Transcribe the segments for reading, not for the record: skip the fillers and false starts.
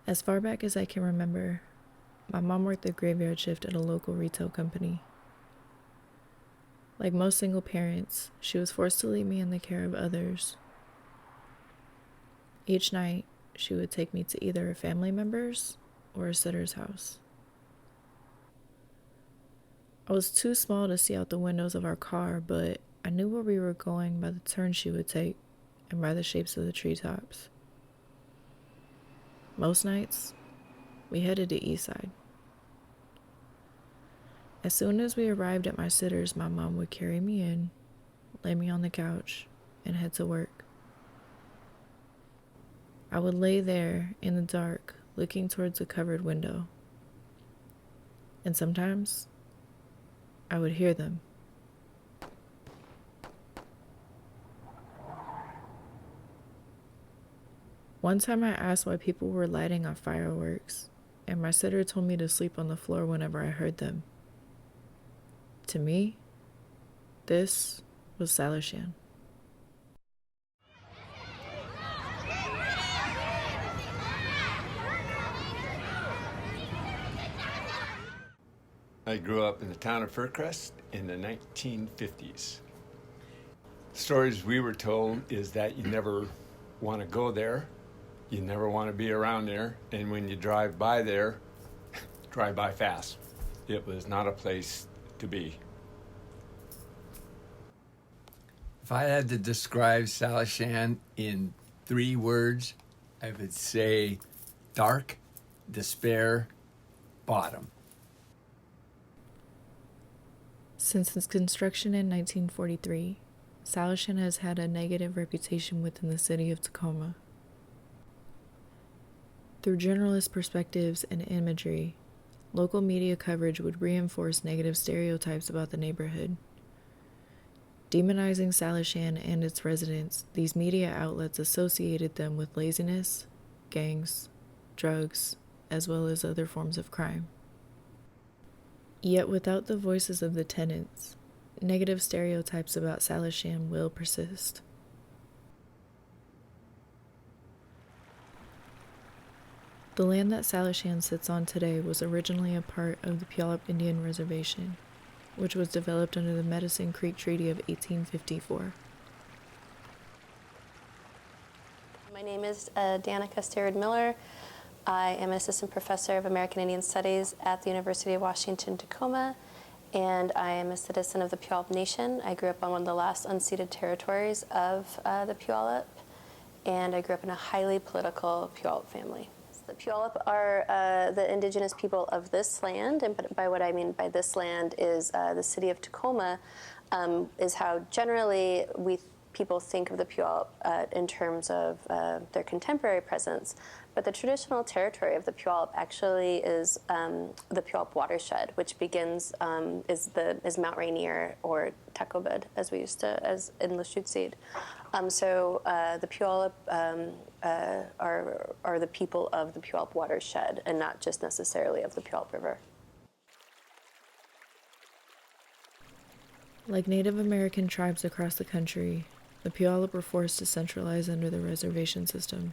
As far back as I can remember, my mom worked the graveyard shift at a local retail company. Like most single parents, she was forced to leave me in the care of others. Each night, she would take me to either a family member's or a sitter's house. I was too small to see out the windows of our car, but I knew where we were going by the turn she would take and by the shapes of the treetops. Most nights, we headed to Eastside. As soon as we arrived at my sitter's, my mom would carry me in, lay me on the couch, and head to work. I would lay there in the dark, looking towards a covered window. And sometimes, I would hear them. One time I asked why people were lighting off fireworks, and my sitter told me to sleep on the floor whenever I heard them. To me, this was Salishan. I grew up in the town of Fircrest in the 1950s. Stories we were told is that you never want to go there, you never want to be around there, and when you drive by there, drive by fast. It was not a place to be. If I had to describe Salishan in 3 words, I would say dark, despair, bottom. Since its construction in 1943, Salishan has had a negative reputation within the city of Tacoma. Through journalist perspectives and imagery, local media coverage would reinforce negative stereotypes about the neighborhood. Demonizing Salishan and its residents, these media outlets associated them with laziness, gangs, drugs, as well as other forms of crime. Yet without the voices of the tenants, negative stereotypes about Salishan will persist. The land that Salishan sits on today was originally a part of the Puyallup Indian Reservation, which was developed under the Medicine Creek Treaty of 1854. My name is Danica Sterrod-Miller. I am an assistant professor of American Indian Studies at the University of Washington, Tacoma, and I am a citizen of the Puyallup Nation. I grew up on one of the last unceded territories of the Puyallup, and I grew up in a highly political Puyallup family. The Puyallup are the indigenous people of this land, and by what I mean by this land is the city of Tacoma is how generally people think of the Puyallup in terms of their contemporary presence. But the traditional territory of the Puyallup actually is the Puyallup watershed, which begins is Mount Rainier or Tacoma, as we used to as in Lushootseed. So the Puyallup are the people of the Puyallup watershed, and not just necessarily of the Puyallup River. Like Native American tribes across the country, the Puyallup were forced to centralize under the reservation system.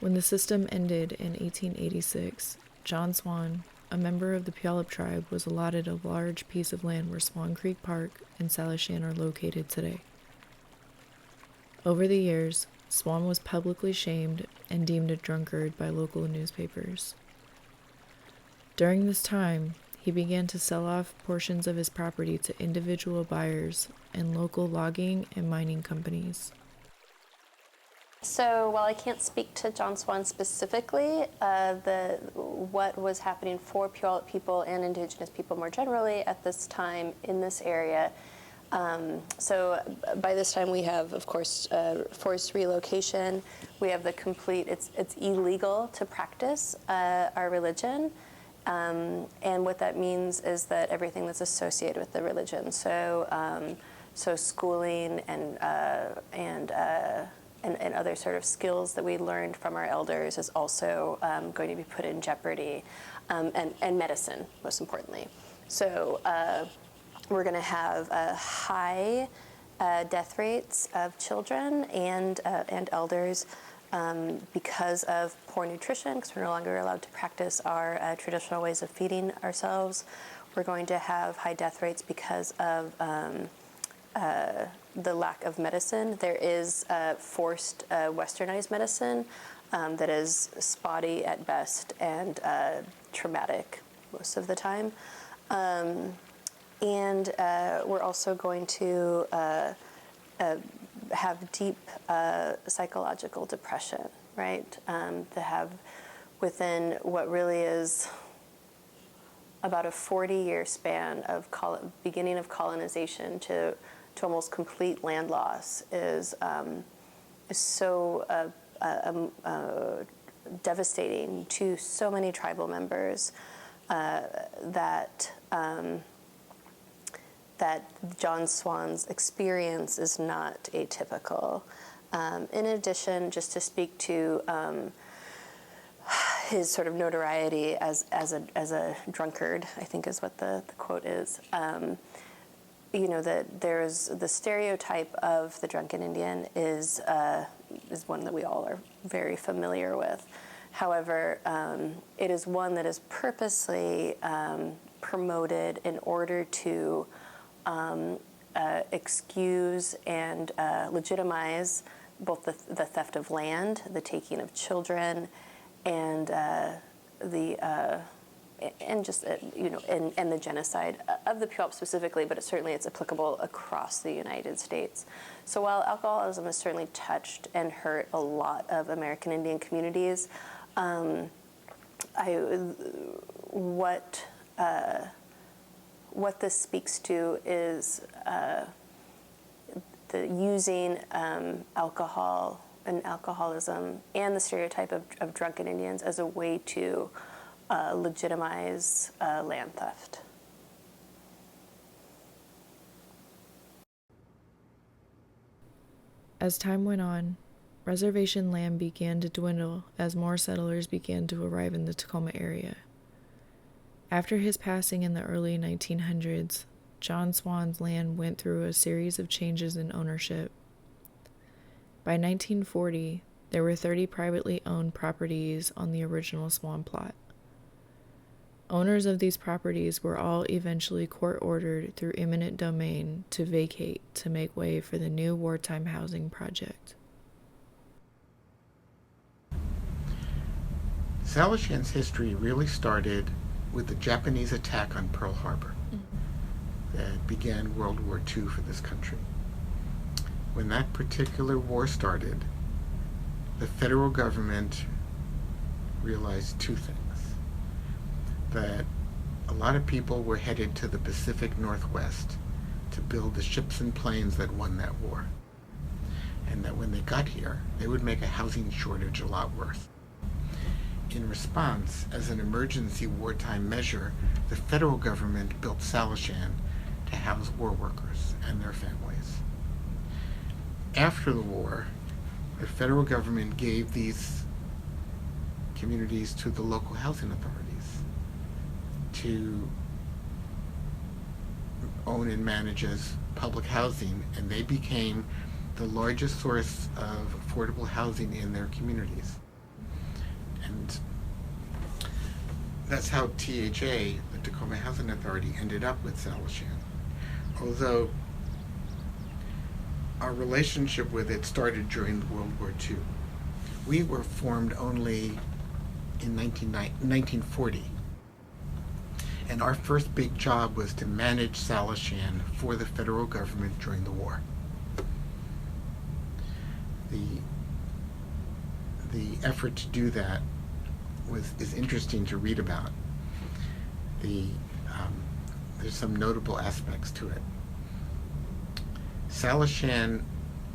When the system ended in 1886, John Swan, a member of the Puyallup tribe, was allotted a large piece of land where Swan Creek Park and Salishan are located today. Over the years, Swan was publicly shamed and deemed a drunkard by local newspapers. During this time, he began to sell off portions of his property to individual buyers and local logging and mining companies. So while I can't speak to John Swan specifically, what was happening for Puyallup people and Indigenous people more generally at this time in this area. So by this time we have, of course, forced relocation. We have the complete, it's illegal to practice our religion. And what that means is that everything that's associated with the religion, so schooling and other sort of skills that we learned from our elders is also going to be put in jeopardy, and medicine, most importantly. So we're going to have high death rates of children and elders because of poor nutrition, because we're no longer allowed to practice our traditional ways of feeding ourselves. We're going to have high death rates because of the lack of medicine. There is forced westernized medicine that is spotty at best and traumatic most of the time. And we're also going to have deep psychological depression, right? To have within what really is about a 40-year span of beginning of colonization to almost complete land loss is so devastating to so many tribal members that John Swan's experience is not atypical. In addition, just to speak to his sort of notoriety as a drunkard, I think is what the quote is. That there's the stereotype of the drunken Indian is one that we all are very familiar with. However, it is one that is purposely promoted in order to excuse and legitimize both the theft of land, the taking of children, and the genocide of the Puyallup specifically, but it's applicable across the United States. So while alcoholism has certainly touched and hurt a lot of American Indian communities, what this speaks to is the using alcohol and alcoholism and the stereotype of drunken Indians as a way to legitimize land theft. As time went on, reservation land began to dwindle as more settlers began to arrive in the Tacoma area. After his passing in the early 1900s, John Swan's land went through a series of changes in ownership. By 1940, there were 30 privately owned properties on the original Swan plot. Owners of these properties were all eventually court-ordered through eminent domain to vacate to make way for the new wartime housing project. Salishan's history really started with the Japanese attack on Pearl Harbor that began World War II for this country. When that particular war started, the federal government realized two things. That a lot of people were headed to the Pacific Northwest to build the ships and planes that won that war. And that when they got here, they would make a housing shortage a lot worse. In response, as an emergency wartime measure, the federal government built Salishan to house war workers and their families. After the war, the federal government gave these communities to the local housing authorities to own and manage as public housing, and they became the largest source of affordable housing in their communities. And that's how THA, the Tacoma Housing Authority, ended up with Salishan. Although our relationship with it started during World War II. We were formed only in 1940. And our first big job was to manage Salishan for the federal government during the war. The effort to do that is interesting to read about. There's some notable aspects to it. Salishan,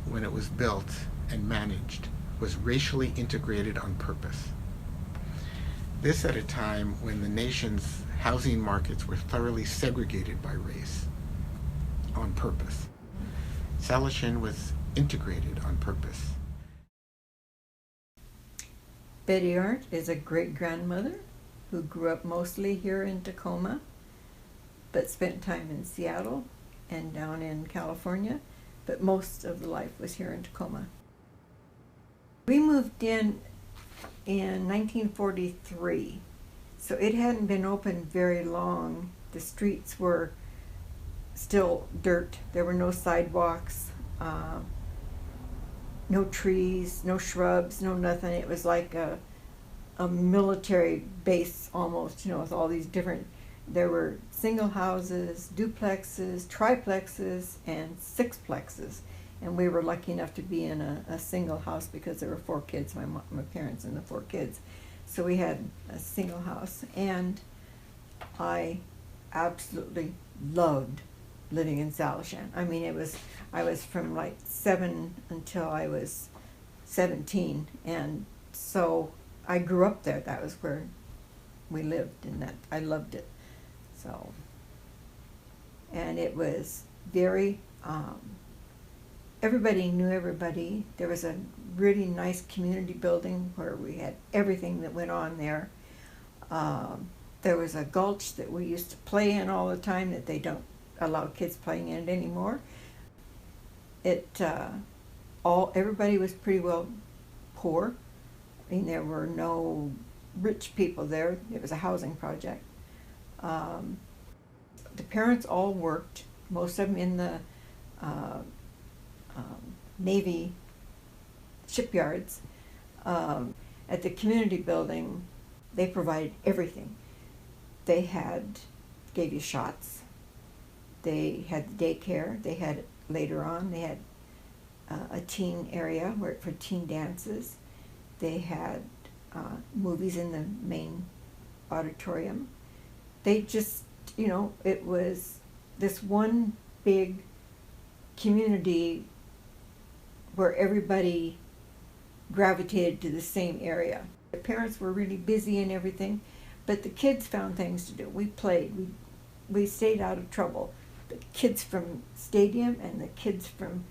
when it was built and managed, was racially integrated on purpose. This at a time when the nation's housing markets were thoroughly segregated by race on purpose. Salishan was integrated on purpose. Betty Arndt is a great-grandmother who grew up mostly here in Tacoma, but spent time in Seattle and down in California, but most of the life was here in Tacoma. We moved in 1943, so it hadn't been open very long. The streets were still dirt. There were no sidewalks, no trees, no shrubs, no nothing. It was like a military base almost, with all these different, there were single houses, duplexes, triplexes, and sixplexes. And we were lucky enough to be in a single house because there were 4 kids, my parents and the 4 kids. So we had a single house, and I absolutely loved living in Salishan. I mean, I was from like 7 until I was 17, and so I grew up there. That was where we lived, and that I loved it. So, and it was very, everybody knew everybody. There was a really nice community building where we had everything that went on there. There was a gulch that we used to play in all the time that they don't allow kids playing in it anymore. Everybody was pretty well poor. I mean, there were no rich people there. It was a housing project. The parents all worked, most of them in the Navy shipyards. At the community building, they provided everything. They gave you shots. They had the daycare. They had, later on, they had a teen area for teen dances. They had movies in the main auditorium. They just, it was this one big community where everybody gravitated to the same area. The parents were really busy and everything, but the kids found things to do. We played. We stayed out of trouble. The kids from Stadium and the kids from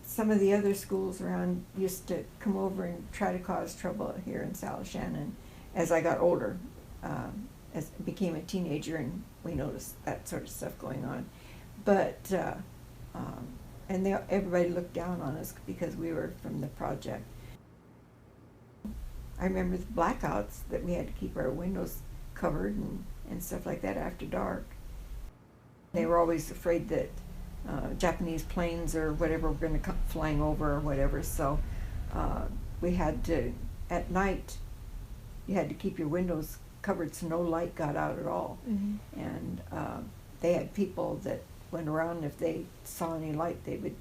some of the other schools around used to come over and try to cause trouble here in Salishan. And as I got older, as I became a teenager, and we noticed that sort of stuff going on. But and everybody looked down on us because we were from the project. I remember the blackouts that we had to keep our windows covered and stuff like that after dark. They were always afraid that Japanese planes or whatever were going to come flying over or whatever, so we had to, at night, you had to keep your windows covered so no light got out at all. Mm-hmm. And they had people that went around, if they saw any light, they would,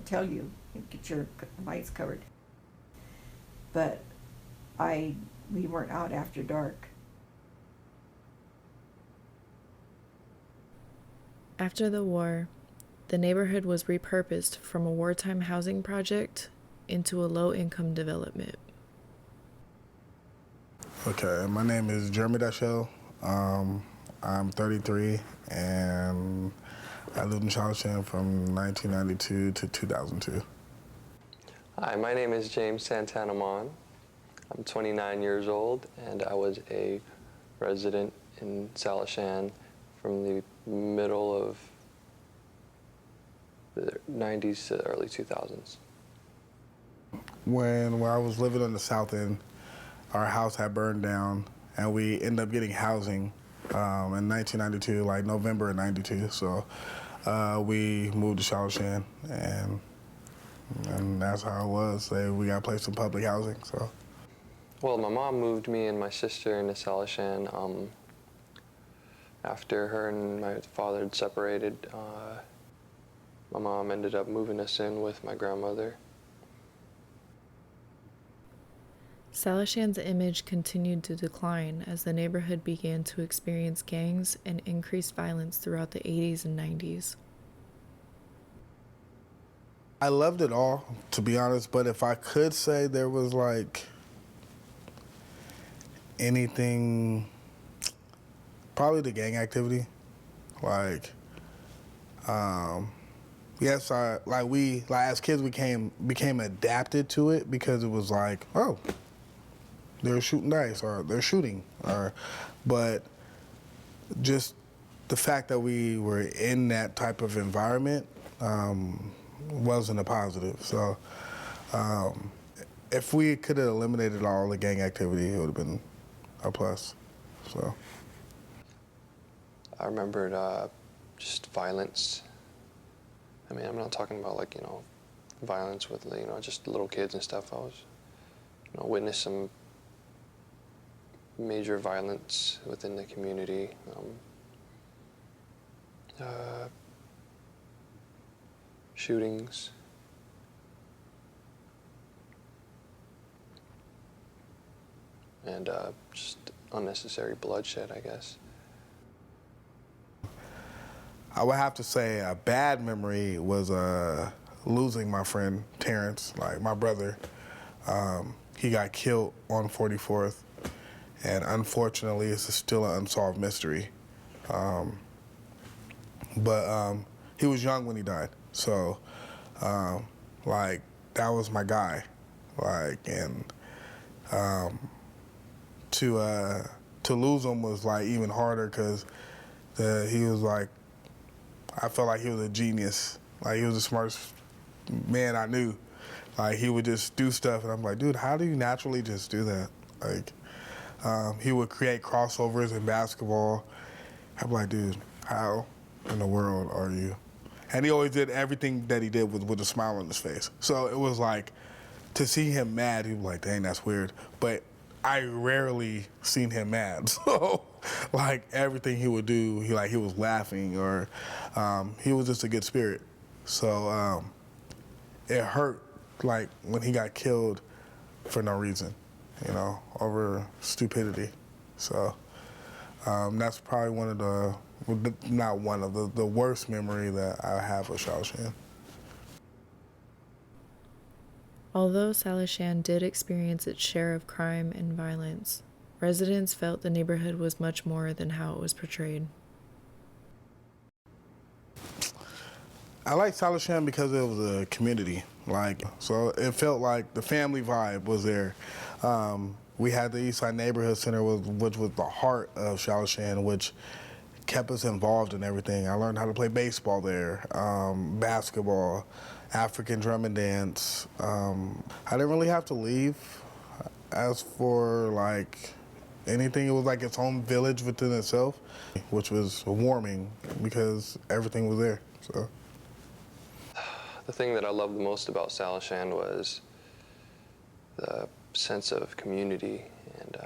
tell you, get your lights covered. But we weren't out after dark. After the war, the neighborhood was repurposed from a wartime housing project into a low-income development. Okay, my name is Jeremy Dashell. I'm 33, and I lived in Salishan from 1992 to 2002. Hi, my name is James Santana-Mon. I'm 29 years old, and I was a resident in Salishan from the middle of the 90s to the early 2000s. When I was living on the south end, our house had burned down, and we ended up getting housing in 1992, like November of 92. So we moved to Salishan, and that's how it was. We got placed in public housing. So. Well, my mom moved me and my sister into Salishan after her and my father had separated. My mom ended up moving us in with my grandmother. Salishan's image continued to decline as the neighborhood began to experience gangs and increased violence throughout the 80s and 90s. I loved it all, to be honest, but if I could say there was like anything, probably the gang activity. Like, yes, as kids we became adapted to it because it was like, oh, they're shooting dice or they're shooting, but just the fact that we were in that type of environment wasn't a positive. So if we could have eliminated all the gang activity, it would have been a plus. So I remembered just violence. I mean, I'm not talking about like, violence with, just little kids and stuff. I was, witnessed some major violence within the community. Shootings. And just unnecessary bloodshed, I guess. I would have to say a bad memory was losing my friend Terrence, like my brother. He got killed on 44th, and unfortunately, it's still an unsolved mystery. But he was young when he died, so like that was my guy, like, and to lose him was like even harder because he was like, I felt like he was a genius. Like, he was the smartest man I knew. Like, he would just do stuff, and I'm like, dude, how do you naturally just do that? Like, he would create crossovers in basketball. I'm like, dude, how in the world are you? And he always did everything that he did with a smile on his face. So it was like, to see him mad, he was like, dang, that's weird. But I rarely seen him mad. So, like, everything he would do, he was laughing, or he was just a good spirit. So it hurt, like, when he got killed for no reason, over stupidity. So that's probably one of the worst memory that I have of Salishan. Although Salishan did experience its share of crime and violence, residents felt the neighborhood was much more than how it was portrayed. I like Salishan because it was a community, so it felt like the family vibe was there. We had the Eastside Neighborhood Center, which was the heart of Salishan, which kept us involved in everything. I learned how to play baseball there, basketball, African drum and dance. I didn't really have to leave. As for anything, it was like its own village within itself, which was warming because everything was there. So The thing that I loved the most about Salishan was the sense of community and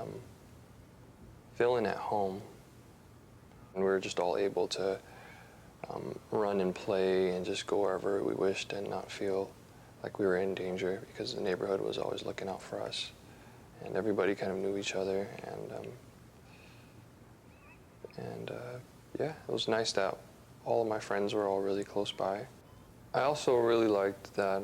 feeling at home. And we were just all able to run and play and just go wherever we wished and not feel like we were in danger, because the neighborhood was always looking out for us. And everybody kind of knew each other. And yeah, it was nice that all of my friends were all really close by. I also really liked that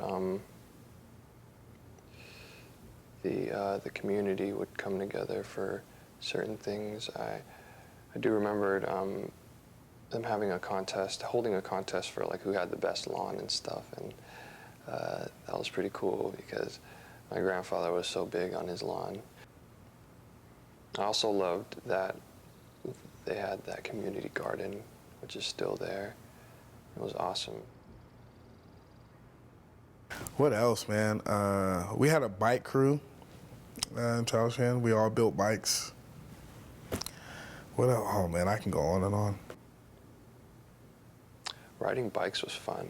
the community would come together for certain things. I do remember them having a contest, holding a contest for who had the best lawn and stuff, and that was pretty cool because my grandfather was so big on his lawn. I also loved that they had that community garden, which is still there. It was awesome. what else, man? We had a bike crew in Salishan. We all built bikes. What else? Oh man, I can go on and on. Riding bikes was fun.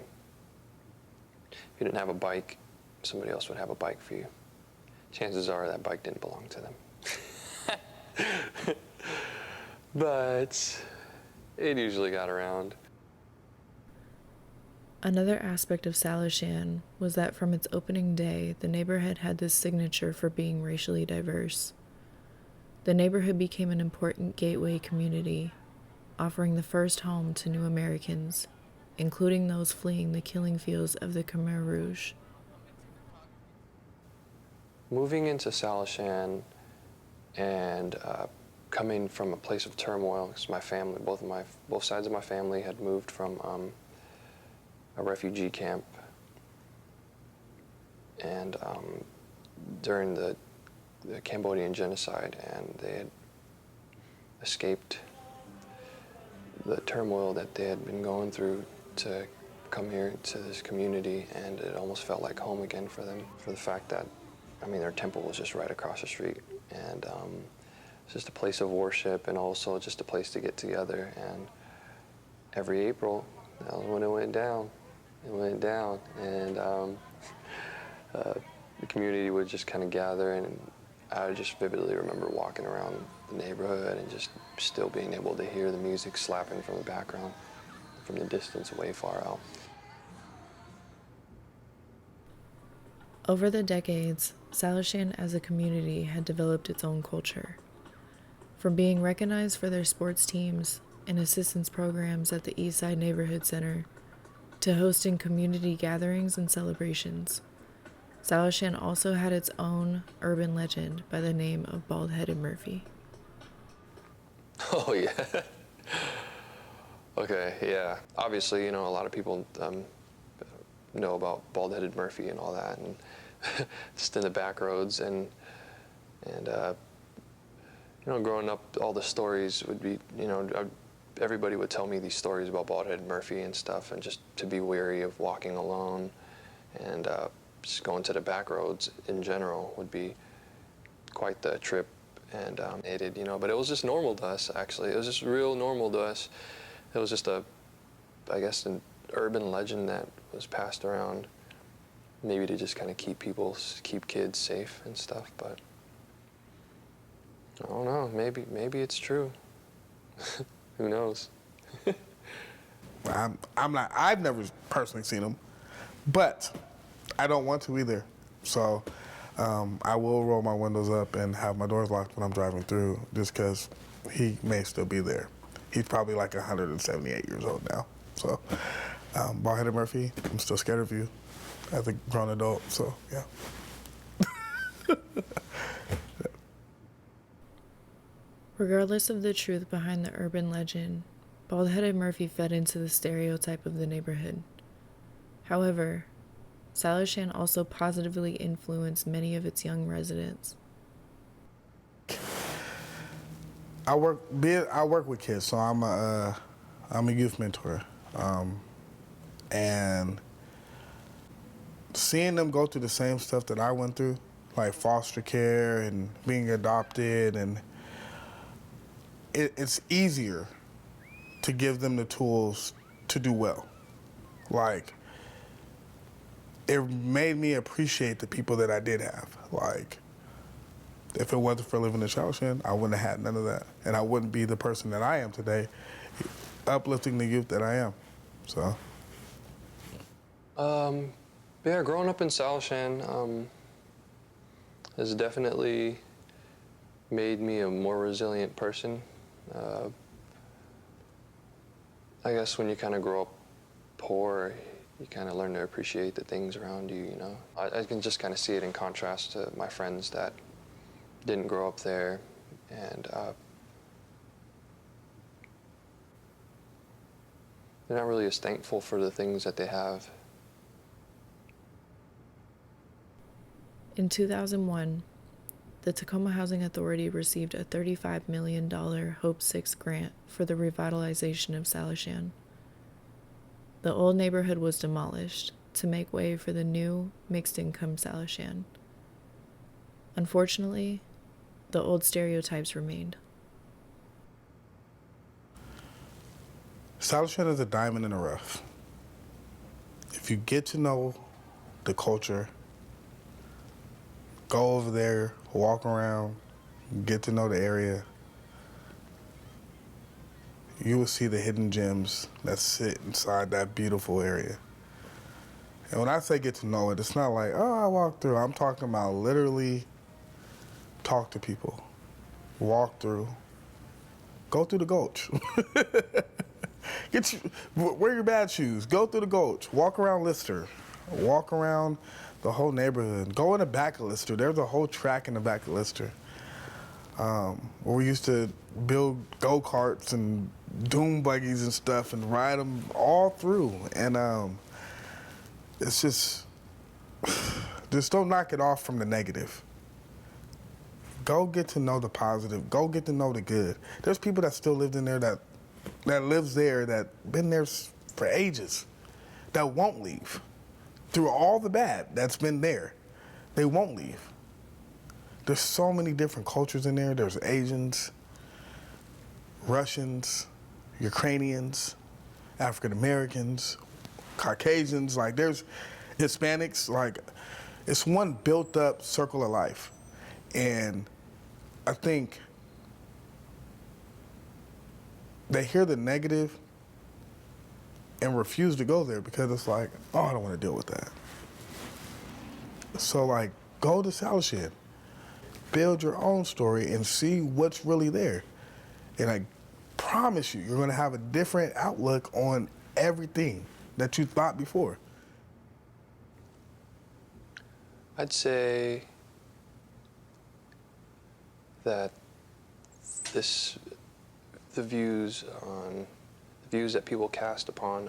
If you didn't have a bike, somebody else would have a bike for you. Chances are that bike didn't belong to them. But it usually got around. Another aspect of Salishan was that from its opening day, the neighborhood had this signature for being racially diverse. The neighborhood became an important gateway community, offering the first home to new Americans, including those fleeing the killing fields of the Khmer Rouge. Moving into Salishan and coming from a place of turmoil, because my family, both sides of my family had moved from a refugee camp, and during the Cambodian genocide, and they had escaped the turmoil that they had been going through to come here to this community, and it almost felt like home again for them, for the fact that I mean, their temple was just right across the street, and it's just a place of worship and also just a place to get together. And every April, that was when it went down. It went down, and the community would just kind of gather, and I just vividly remember walking around the neighborhood and just still being able to hear the music slapping from the background, from the distance way far out. Over the decades, Salishan as a community had developed its own culture. From being recognized for their sports teams and assistance programs at the Eastside Neighborhood Center to hosting community gatherings and celebrations, Salishan also had its own urban legend by the name of Bald-Headed Murphy. Oh, yeah. Okay, yeah. Obviously, you know, a lot of people know about Bald-Headed Murphy and all that, and just in the back roads, and you know, growing up, all the stories would be, you know, everybody would tell me these stories about Bald-Headed Murphy and stuff, and just to be wary of walking alone, and just going to the back roads in general would be quite the trip, and you know, but it was just normal to us, actually. It was just real normal to us. It was just I guess, an urban legend that was passed around, maybe to just kind of keep kids safe and stuff, but I don't know, maybe it's true. Who knows? I've never personally seen him, but I don't want to either. So I will roll my windows up and have my doors locked when I'm driving through, just because he may still be there. He's probably like 178 years old now. So Bald-Headed Murphy, I'm still scared of you as a grown adult, so yeah. Regardless of the truth behind the urban legend, Bald-Headed Murphy fed into the stereotype of the neighborhood. However, Salishan also positively influenced many of its young residents. I work with kids, so I'm a youth mentor, and seeing them go through the same stuff that I went through, like foster care and being adopted, and it's easier to give them the tools to do well. Like, it made me appreciate the people that I did have. Like, if it wasn't for living in Salishan, I wouldn't have had none of that. And I wouldn't be the person that I am today, uplifting the youth that I am, so. Yeah, growing up in Salishan has definitely made me a more resilient person. I guess when you kind of grow up poor, you kind of learn to appreciate the things around you, you know. I can just kind of see it in contrast to my friends that didn't grow up there, and they're not really as thankful for the things that they have. In 2001, the Tacoma Housing Authority received a $35 million Hope 6 grant for the revitalization of Salishan. The old neighborhood was demolished to make way for the new mixed-income Salishan. Unfortunately, the old stereotypes remained. Salishan is a diamond in the rough. If you get to know the culture, go over there, walk around, get to know the area, you will see the hidden gems that sit inside that beautiful area. And when I say get to know it, it's not like, oh, I walked through. I'm talking about literally talk to people, walk through, go through the gulch. Wear your bad shoes, go through the gulch, walk around Lister, walk around the whole neighborhood, go in the back of Lister. There's a whole track in the back of Lister where we used to build go-karts and doom buggies and stuff and ride them all through. And it's just don't knock it off from the negative. Go get to know the positive. Go get to know the good. There's people that still lived in there that lives there, that been there for ages, that won't leave. Through all the bad that's been there, they won't leave. there's so many different cultures in there. There's Asians, Russians, Ukrainians, African Americans, Caucasians, like there's Hispanics, like it's one built up circle of life. And I think they hear the negative and refuse to go there because it's like, oh, I don't want to deal with that. So like, go to Salishan, build your own story and see what's really there. And I promise you, you're going to have a different outlook on everything that you thought before. I'd say that the views that people cast upon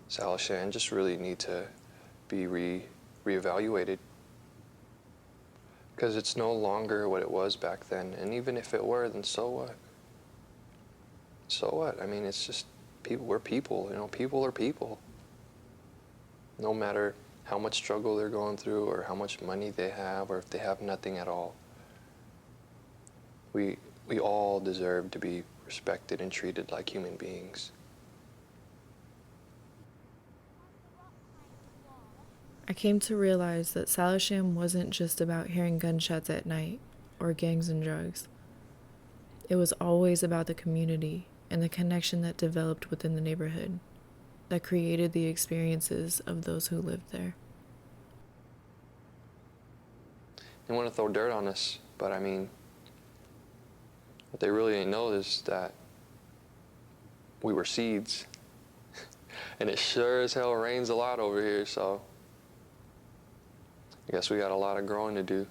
Salishan just really need to be reevaluated, because it's no longer what it was back then. And even if it were, then so what? So what? I mean, it's just people. We're people, you know. People are people. No matter how much struggle they're going through, or how much money they have, or if they have nothing at all. We all deserve to be respected and treated like human beings. I came to realize that Salishan wasn't just about hearing gunshots at night or gangs and drugs. It was always about the community and the connection that developed within the neighborhood that created the experiences of those who lived there. They want to throw dirt on us, but I mean, what they really didn't know is that we were seeds. And it sure as hell rains a lot over here, so I guess we got a lot of growing to do.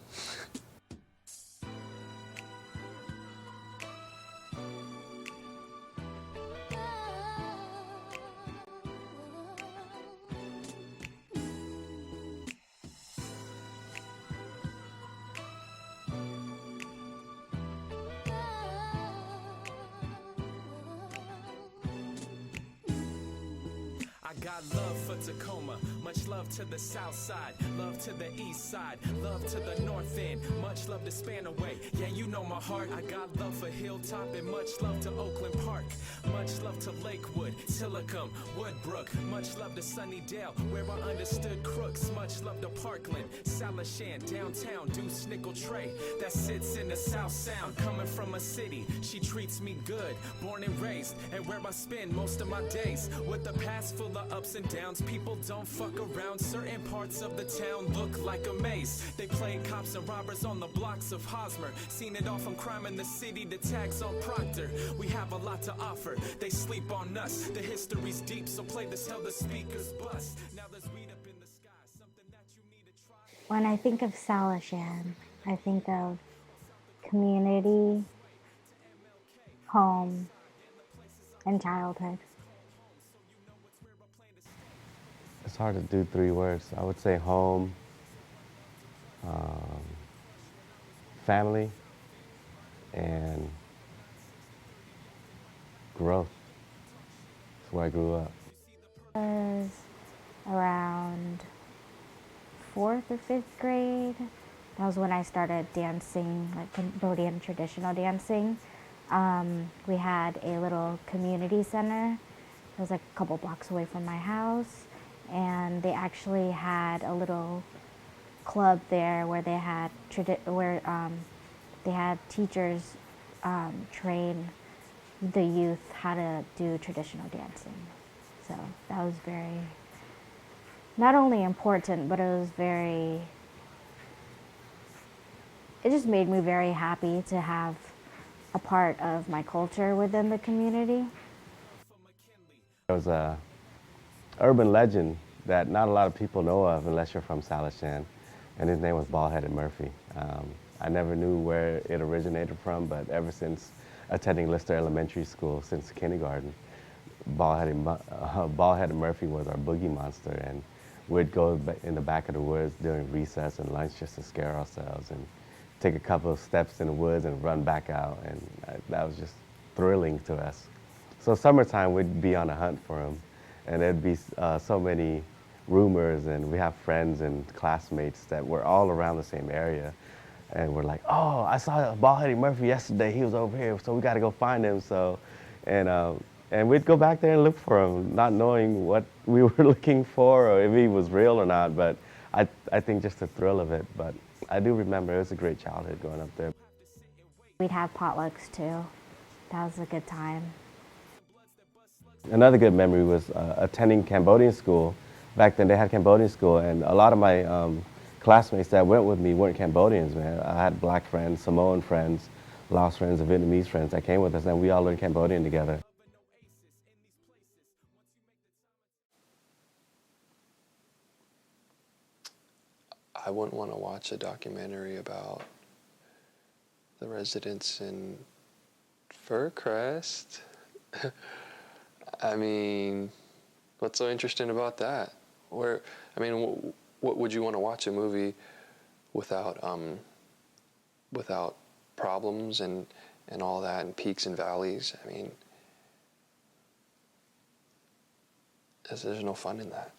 Got love for Tacoma, much love to the south side, love to the east side, love to the north end, much love to Spanaway. Yeah, you know my heart. I got love for Hilltop and much love to Oakland Park, much love to Lakewood, Silicon, Woodbrook, much love to Sunnydale, where I understood crooks, much love to Parkland, Salishan, downtown, Deuce Nickel Tray, that sits in the South Sound, coming from a city, she treats me good, born and raised, and where I spend most of my days, with a past full of ups and downs. People don't fuck around. Certain parts of the town look like a maze. They playing cops and robbers on the blocks of Hosmer. Seen it all from crime in the city to tags on Proctor. We have a lot to offer. They sleep on us. The history's deep, so play this till the speakers bust. Now there's weed up in the sky, something that you need to try. When I think of Salishan, I think of community, home, and childhood. It's hard to do 3 words. I would say home, family, and growth. That's where I grew up. I was around 4th or 5th grade. That was when I started dancing, like Cambodian traditional dancing. We had a little community center. It was like a couple blocks away from my house. And they actually had a little club there where they had teachers train the youth how to do traditional dancing. So that was very, not only important, but it just made me very happy to have a part of my culture within the community. There was a urban legend that not a lot of people know of unless you're from Salishan, and his name was Bald-Headed Murphy. I never knew where it originated from, but ever since attending Lister Elementary School since kindergarten, Bald-Headed Murphy was our boogie monster, and we'd go in the back of the woods during recess and lunch just to scare ourselves and take a couple of steps in the woods and run back out, and that was just thrilling to us. So summertime, we'd be on a hunt for him, and there'd be so many rumors, and we have friends and classmates that were all around the same area and we're like, oh, I saw Bald-Headed Murphy yesterday. He was over here, so we got to go find him. So, and we'd go back there and look for him, not knowing what we were looking for or if he was real or not. But I think just the thrill of it. But I do remember it was a great childhood growing up there. We'd have potlucks too. That was a good time. Another good memory was attending Cambodian school. Back then they had Cambodian school, and a lot of my classmates that went with me weren't Cambodians, man. I had black friends, Samoan friends, Laos friends, and Vietnamese friends that came with us, and we all learned Cambodian together. I wouldn't want to watch a documentary about the residents in Furcrest. I mean, what's so interesting about that? What would you want to watch a movie without problems and all that, and peaks and valleys? I mean, there's no fun in that.